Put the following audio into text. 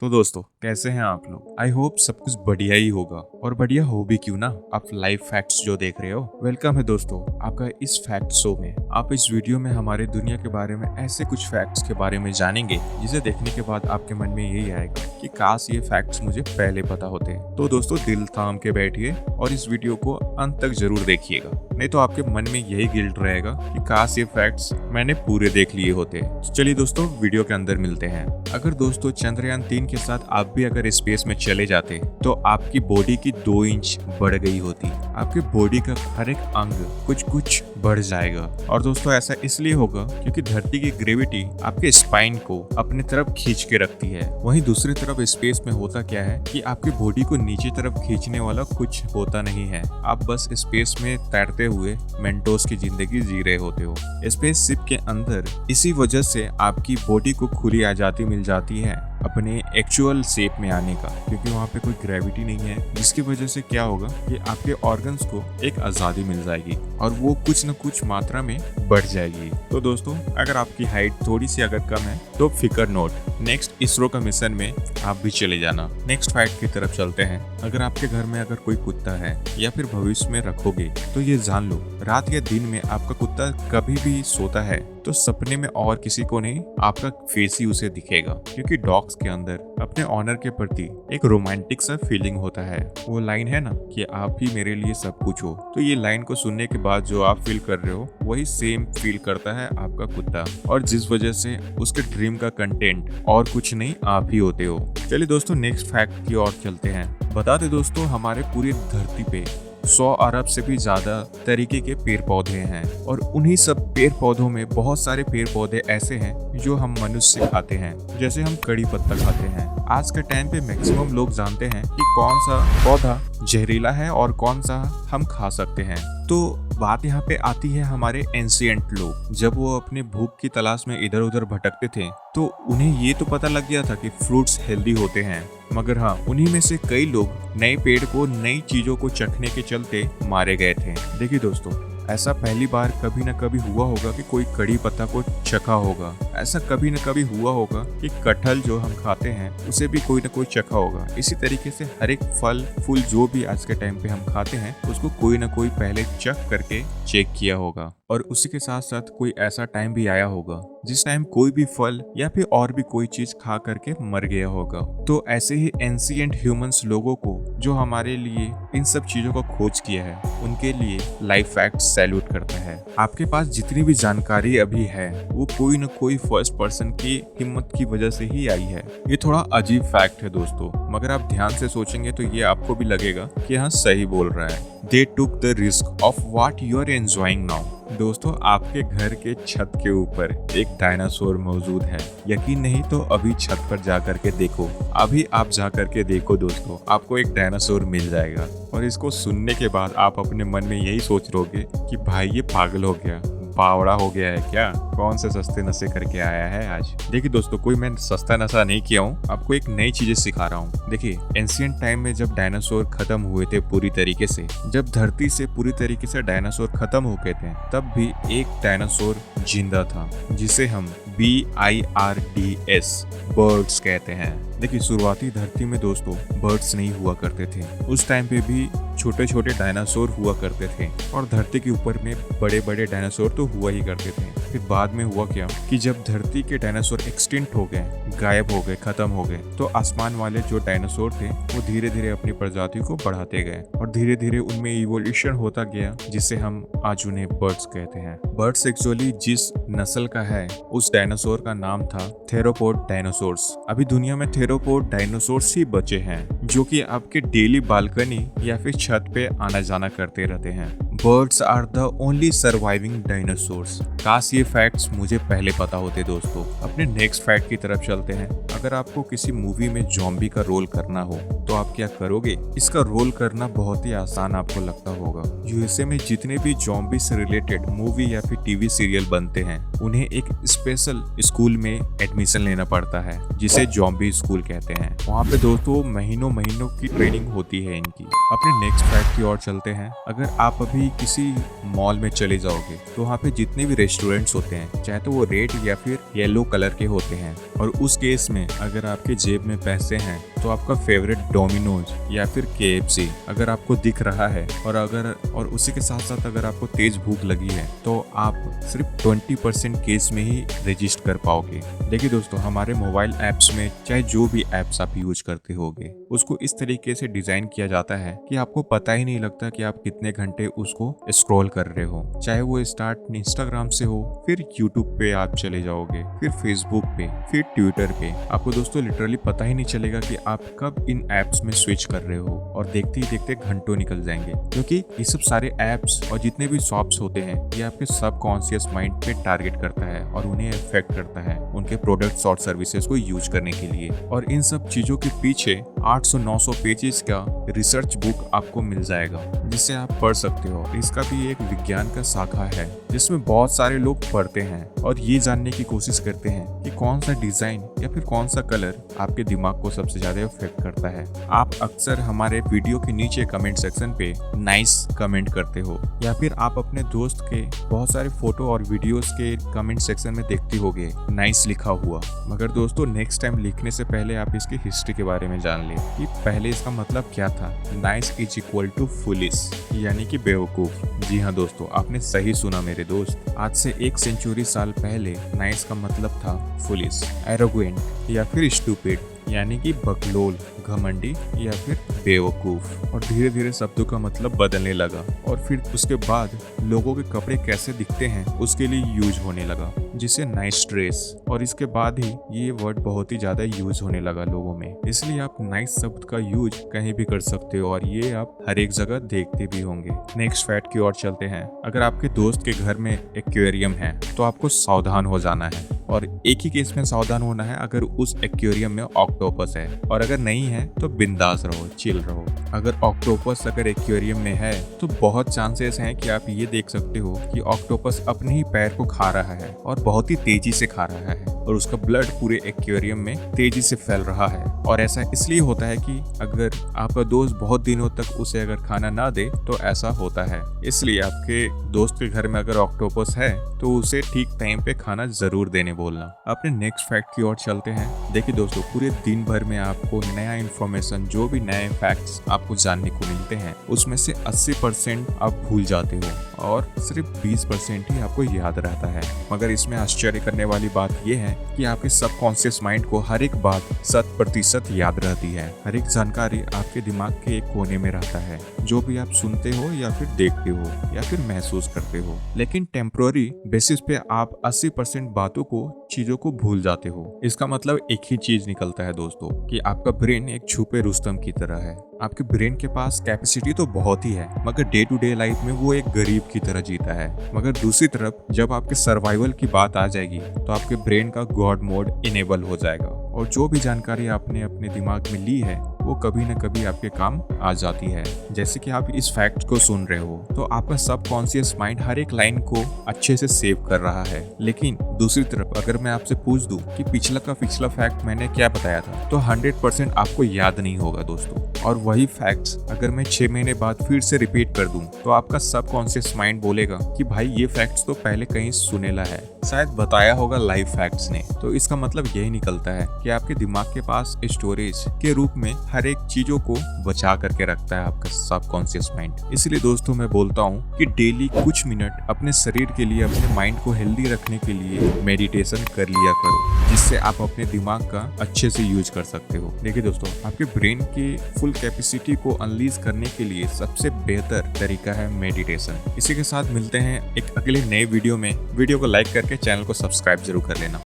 तो दोस्तों कैसे हैं आप लोग। आई होप सब कुछ बढ़िया ही होगा और बढ़िया हो भी क्यों ना। आप लाइव फैक्ट्स जो देख रहे हो, वेलकम है दोस्तों आपका इस फैक्ट शो में। आप इस वीडियो में हमारे दुनिया के बारे में ऐसे कुछ फैक्ट्स के बारे में जानेंगे जिसे देखने के बाद आपके मन में यही आएगा कि काश ये फैक्ट्स मुझे पहले पता होते। तो दोस्तों दिल थाम के बैठिए और इस वीडियो को अंत तक जरूर देखिएगा, नहीं तो आपके मन में यही गिल्ट रहेगा कि काश ये फैक्ट्स मैंने पूरे देख लिए होते। तो चलिए दोस्तों वीडियो के अंदर मिलते हैं। अगर दोस्तों चंद्रयान-3 के साथ आप भी अगर स्पेस में चले जाते तो आपकी बॉडी की 2 इंच बढ़ गई होती। आपकी बॉडी का हर एक अंग कुछ कुछ बढ़ जाएगा। और दोस्तों ऐसा इसलिए होगा क्योंकि धरती की ग्रेविटी आपके स्पाइन को अपनी तरफ खींच के रखती है। वहीं दूसरी तरफ स्पेस में होता क्या है कि आपकी बॉडी को नीचे तरफ खींचने वाला कुछ होता नहीं है। आप बस स्पेस में तैरते हुए मेंटोस की जिंदगी जी रहे होते हो। स्पेस शिप के अंदर इसी वजह से आपकी बॉडी को खुली आजादी मिल जाती है अपने एक्चुअल शेप में आने का, क्योंकि वहाँ पे कोई ग्रेविटी नहीं है, जिसकी वजह से क्या होगा कि आपके ऑर्गन्स को एक आज़ादी मिल जाएगी और वो कुछ न कुछ मात्रा में बढ़ जाएगी। तो दोस्तों अगर आपकी हाइट थोड़ी सी अगर कम है तो फिकर नोट, नेक्स्ट इसरो का मिशन में आप भी चले जाना। नेक्स्ट फैक्ट की तरफ चलते हैं। अगर आपके घर में अगर कोई कुत्ता है या फिर भविष्य में रखोगे तो ये जान लो, रात या दिन में आपका कुत्ता कभी भी सोता है तो सपने में और किसी को नहीं, आपका फेस ही उसे दिखेगा, क्योंकि डॉग्स के अंदर अपने ऑनर के प्रति एक रोमांटिक सा फीलिंग होता है। वो लाइन है ना कि आप ही मेरे लिए सब कुछ हो, तो ये लाइन को सुनने के बाद जो आप फील कर रहे हो वही सेम फील करता है आपका कुत्ता, और जिस वजह से उसके ड्रीम का कंटेंट और कुछ नहीं आप ही होते हो। चलिए दोस्तों नेक्स्ट फैक्ट की ओर चलते हैं। बता दें दोस्तों हमारे पूरी धरती पे 100 अरब से भी ज्यादा तरीके के पेड़ पौधे हैं, और उन्हीं सब पेड़ पौधों में बहुत सारे पेड़ पौधे ऐसे हैं जो हम मनुष्य खाते हैं। जैसे हम कड़ी पत्ता खाते हैं। आज के टाइम पे मैक्सिमम लोग जानते हैं कि कौन सा पौधा जहरीला है और कौन सा हम खा सकते हैं। तो बात यहाँ पे आती है हमारे एंशिएंट लोग, जब वो अपने भूख की तलाश में इधर उधर भटकते थे तो उन्हें ये तो पता लग गया था कि फ्रूट्स हेल्दी होते हैं, मगर हाँ उन्हीं में से कई लोग नए पेड़ को नई चीजों को चखने के चलते मारे गए थे। देखिए दोस्तों ऐसा पहली बार कभी न कभी हुआ होगा कि कोई कड़ी पत्ता को चखा होगा। ऐसा कभी न कभी हुआ होगा कि कटहल जो हम खाते हैं उसे भी कोई न कोई चखा होगा। इसी तरीके से हर एक फल फूल जो भी आज के टाइम पे हम खाते हैं उसको कोई न कोई पहले चख करके चेक किया होगा। और उसी के साथ साथ कोई ऐसा टाइम भी आया होगा जिस टाइम कोई भी फल या फिर और भी कोई चीज खा करके मर गया होगा। तो ऐसे ही एंशिएंट ह्यूमंस लोगों को जो हमारे लिए इन सब चीजों का खोज किया है उनके लिए लाइफ फैक्ट सैल्यूट करता है। आपके पास जितनी भी जानकारी अभी है वो कोई न कोई फर्स्ट पर्सन की हिम्मत की वजह से ही आई है। ये थोड़ा अजीब फैक्ट है दोस्तों, मगर आप ध्यान से सोचेंगे तो ये आपको भी लगेगा कि हाँ सही बोल रहा है। They took the risk of what you are enjoying now। दोस्तों आपके घर के छत के ऊपर एक डायनासोर मौजूद है। यकीन नहीं तो अभी छत पर जा करके देखो, अभी आप जा करके देखो दोस्तों, आपको एक डायनासोर मिल जाएगा। और इसको सुनने के बाद आप अपने मन में यही सोच रहोगे कि भाई ये पागल हो गया, बावड़ा हो गया है क्या, कौन से सस्ते नशे करके आया है आज। देखिए दोस्तों कोई मैं सस्ता नशा नहीं किया हूँ, आपको एक नई चीजें सिखा रहा हूँ। देखिए एंशिएंट टाइम में जब डायनासोर खत्म हुए थे पूरी तरीके से, जब धरती से पूरी तरीके से डायनासोर खत्म हो गए थे, तब भी एक डायनासोर जिंदा था जिसे हम BIRDS बर्ड्स कहते हैं। देखिए शुरुआती धरती में दोस्तों बर्ड्स नहीं हुआ करते थे। उस टाइम पे भी छोटे छोटे डायनासोर हुआ करते थे और धरती के ऊपर में बड़े बड़े डायनासोर तो हुआ ही करते थे। फिर बाद में हुआ क्या कि जब धरती के डायनासोर एक्सटिंक्ट हो गए, गायब हो गए, खत्म हो गए, तो आसमान वाले जो डायनासोर थे वो धीरे धीरे अपनी प्रजाति को बढ़ाते गए और धीरे धीरे उनमें इवोल्यूशन होता गया, जिसे हम आज उन्हें बर्ड्स कहते हैं। बर्ड्स एक्चुअली जिस नस्ल का है उस डायनासोर का नाम था थेरोपोड डायनासोर्स। अभी दुनिया में थेरोपोड डायनासोर्स ही बचे हैं जो कि आपके डेली बालकनी या फिर छत पे आना जाना करते रहते हैं। Birds are the only surviving dinosaurs. काश ये फैक्ट्स मुझे पहले पता होते दोस्तों। अपने नेक्स्ट फैक्ट की तरफ चलते हैं। अगर आपको किसी मूवी में ज़ॉम्बी का रोल करना हो तो आप क्या करोगे? इसका रोल करना बहुत ही आसान आपको लगता होगा। यूएसए में जितने भी ज़ॉम्बी से रिलेटेड मूवी या फिर टीवी सीरियल बनते हैं उन्हें एक स्पेशल स्कूल में एडमिशन लेना पड़ता है जिसे ज़ॉम्बी स्कूल कहते हैं। वहाँ पे दोस्तों महीनों महीनों की ट्रेनिंग होती है इनकी। अपने नेक्स्ट फैक्ट की ओर चलते हैं। अगर आप अभी किसी मॉल में चले जाओगे तो वहाँ पे जितने भी रेस्टोरेंट्स होते हैं, चाहे तो वो रेड या फिर येलो कलर के होते हैं, और उस केस में अगर आपके जेब में पैसे हैं तो आपका फेवरेट डोमिनोज या फिर KFC अगर आपको दिख रहा है और उसी के साथ साथ अगर आपको तेज भूख लगी है तो आप सिर्फ 20% केस में ही रजिस्टर कर पाओगे। देखिए दोस्तों, हमारे मोबाइल ऐप्स में चाहे जो भी ऐप्स आप यूज करते होगे उसको इस तरीके से डिजाइन किया जाता है कि आपको पता ही नहीं लगता कि आप कितने घंटे उसको स्क्रॉल कर रहे हो। चाहे वो स्टार्ट इंस्टाग्राम से हो, फिर यूट्यूब पे आप चले जाओगे, फिर फेसबुक पे, फिर ट्विटर पे, आपको दोस्तों लिटरली पता ही नहीं चलेगा कि आप कब इन ऐप्स में स्विच कर रहे हो और देखते ही देखते घंटों निकल जाएंगे। क्योंकि ये सब सारे ऐप्स और जितने भी शॉप्स होते हैं ये आपके सबकॉन्शियस माइंड पे टारगेट करता है और उन्हें इफेक्ट करता है उनके प्रोडक्ट्स और सर्विसेज को यूज करने के लिए। और इन सब चीजों के पीछे 800-900 पेजेस का रिसर्च बुक आपको मिल जाएगा जिसे आप पढ़ सकते हो। इसका भी एक विज्ञान का शाखा है जिसमें बहुत सारे लोग पढ़ते हैं और ये जानने की कोशिश करते हैं कि कौन सा डिजाइन या फिर कौन सा कलर आपके दिमाग को सबसे ज्यादा इफेक्ट करता है। आप अक्सर हमारे वीडियो के नीचे कमेंट सेक्शन पे नाइस कमेंट करते हो या फिर आप अपने दोस्त के बहुत सारे फोटो और वीडियोस के कमेंट सेक्शन में देखते होगे नाइस लिखा हुआ। मगर दोस्तों, नेक्स्ट टाइम लिखने से पहले आप इसकी हिस्ट्री के बारे में जान ले कि पहले इसका मतलब क्या था। Nice is equal to foolish, यानी कि बेवकूफ। जी हाँ दोस्तों, आपने सही सुना मेरे दोस्त। आज से 1 सेंचुरी साल पहले नाइस का मतलब था फुलिश, एरोगेंट या फिर स्टूपिड, यानी कि बकलोल, घमंडी या फिर बेवकूफ। और धीरे धीरे शब्दों का मतलब बदलने लगा और फिर उसके बाद लोगों के कपड़े कैसे दिखते हैं उसके लिए यूज होने लगा, जिसे नाइस ड्रेस। और इसके बाद ही ये वर्ड बहुत ही ज्यादा यूज होने लगा लोगों में। इसलिए आप नाइस शब्द का यूज कहीं भी कर सकते हो और ये आप हर एक जगह देखते भी होंगे। नेक्स्ट फैक्ट की ओर चलते हैं। अगर आपके दोस्त के घर में एक्वेरियम है तो आपको सावधान हो जाना है और एक ही केस में सावधान होना है अगर उस एक्वेरियम में ऑक्टोपस है, और अगर नहीं है तो बिंदास रहो, चिल रहो। अगर ऑक्टोपस अगर एक्वेरियम में है तो बहुत चांसेस हैं कि आप ये देख सकते हो कि ऑक्टोपस अपने ही पैर को खा रहा है और बहुत ही तेजी से खा रहा है और उसका ब्लड पूरे एक्वेरियम में तेजी से फैल रहा है। और ऐसा इसलिए होता है कि अगर आपका दोस्त बहुत दिनों तक उसे अगर खाना ना दे तो ऐसा होता है। इसलिए आपके दोस्त के घर में अगर ऑक्टोपस है तो उसे ठीक टाइम पे खाना जरूर देने बोलना। अपने नेक्स्ट फैक्ट की ओर चलते हैं। देखिए दोस्तों, पूरे दिन भर में आपको नया इन्फॉर्मेशन, जो भी नए फैक्ट्स आपको जानने को मिलते हैं उसमें से 80% आप भूल जाते हो और सिर्फ 20% ही आपको याद रहता है। मगर इसमें आश्चर्य करने वाली बात यह है कि आपके सबकॉन्शियस माइंड को हर एक बात 100% याद रहती है। हर एक जानकारी आपके दिमाग के एक कोने में रहता है, जो भी आप सुनते हो या फिर देखते हो या फिर महसूस करते हो। लेकिन टेम्पररी बेसिस पे आप 80% बातों को, चीजों को भूल जाते हो। इसका मतलब एक ही चीज निकलता है दोस्तों कि आपका ब्रेन एक छुपे रुस्तम की तरह है। आपके ब्रेन के पास कैपेसिटी तो बहुत ही है मगर डे टू डे लाइफ में वो एक गरीब की तरह जीता है। मगर दूसरी तरफ जब आपके सर्वाइवल की बात आ जाएगी तो आपके ब्रेन का गॉड मोड इनेबल हो जाएगा और जो भी जानकारी आपने अपने दिमाग में ली है वो कभी न कभी आपके काम आ जाती है। जैसे कि आप इस फैक्ट को सुन रहे हो तो आपका सबकॉन्शियस माइंड हर एक लाइन को अच्छे से सेव कर रहा है। लेकिन दूसरी तरफ अगर मैं आपसे पूछ दूं कि पिछला फैक्ट मैंने क्या बताया था तो 100% आपको याद नहीं होगा दोस्तों। और वही फैक्ट्स अगर मैं 6 महीने बाद फिर से रिपीट कर दूं तो आपका सबकॉन्शियस माइंड बोलेगा कि भाई ये फैक्ट्स तो पहले कहीं सुनेला है, शायद बताया होगा लाइव फैक्ट्स ने। तो इसका मतलब यही निकलता है कि आपके दिमाग के पास स्टोरेज के रूप में हर एक चीजों को बचा करके रखता है आपका सबकॉन्शियस माइंड। इसलिए दोस्तों मैं बोलता हूँ कि डेली कुछ मिनट अपने शरीर के लिए, अपने माइंड को हेल्दी रखने के लिए मेडिटेशन कर लिया करो, जिससे आप अपने दिमाग का अच्छे से यूज कर सकते हो। देखिए दोस्तों, आपके ब्रेन के फुल कैपेसिटी को अनलीज करने के लिए सबसे बेहतर तरीका है मेडिटेशन। इसी के साथ मिलते हैं एक अगले नए वीडियो में। वीडियो को लाइक करके चैनल को सब्सक्राइब जरूर कर लेना।